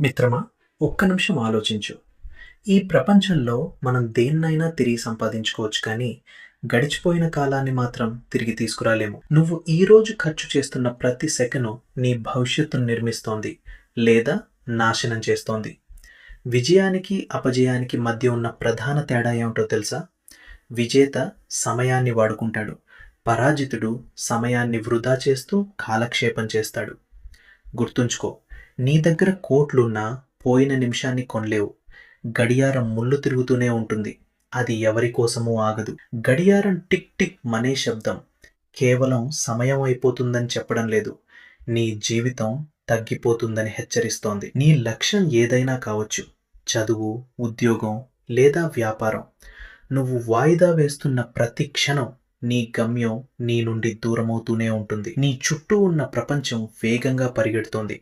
మిత్రమా, ఒక్క నిమిషం ఆలోచించు. ఈ ప్రపంచంలో మనం దేన్నైనా తిరిగి సంపాదించుకోవచ్చు కానీ, గడిచిపోయిన కాలాన్ని మాత్రం తిరిగి తీసుకురాలేము. నువ్వు ఈరోజు ఖర్చు చేస్తున్న ప్రతి సెకను నీ భవిష్యత్తును నిర్మిస్తోంది లేదా నాశనం చేస్తోంది. విజయానికి, అపజయానికి మధ్య ఉన్న ప్రధాన తేడా ఏమిటో తెలుసా? విజేత సమయాన్ని వాడుకుంటాడు. పరాజితుడు సమయాన్ని వృధా చేస్తూ కాలక్షేపం చేస్తాడు. గుర్తుంచుకో, నీ దగ్గర కోట్లున్నా పోయిన నిమిషాన్ని కొనలేవు. గడియారం ముళ్ళు తిరుగుతూనే ఉంటుంది. అది ఎవరి కోసమూ ఆగదు. గడియారం టిక్ టిక్ మనే శబ్దం కేవలం సమయం అయిపోతుందని చెప్పడం లేదు, నీ జీవితం తగ్గిపోతుందని హెచ్చరిస్తోంది. నీ లక్ష్యం ఏదైనా కావచ్చు, చదువు, ఉద్యోగం లేదా వ్యాపారం. నువ్వు వాయిదా వేస్తున్న ప్రతి క్షణం నీ గమ్యం నీ నుండి దూరమవుతూనే ఉంటుంది. నీ చుట్టూ ఉన్న ప్రపంచం వేగంగా పరిగెడుతోంది.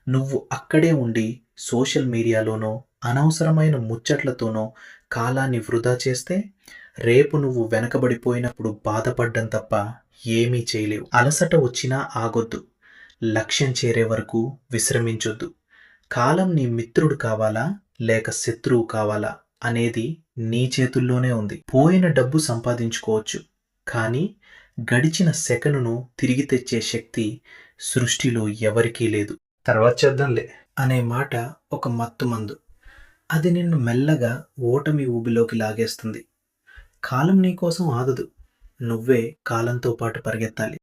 నువ్వు అక్కడే ఉండి సోషల్ మీడియాలోనో అనవసరమైన ముచ్చట్లతోనో కాలాన్ని వృధా చేస్తే, రేపు నువ్వు వెనకబడిపోయినప్పుడు బాధపడ్డం తప్ప ఏమీ చేయలేవు. అలసట వచ్చినా ఆగొద్దు. లక్ష్యం చేరే వరకు విశ్రమించొద్దు. కాలం నీ మిత్రుడు కావాలా లేక శత్రువు కావాలా అనేది నీ చేతుల్లోనే ఉంది. పోయిన డబ్బు సంపాదించుకోవచ్చు, కానీ గడిచిన సెకనును తిరిగి తెచ్చే శక్తి సృష్టిలో ఎవరికీ లేదు. తర్వాత చేద్దాంలే అనే మాట ఒక మత్తుమందు. అది నిన్ను మెల్లగా ఓటమి ఊబిలోకి లాగేస్తుంది. కాలం నీకోసం ఆగదు, నువ్వే కాలంతో పాటు పరిగెత్తాలి.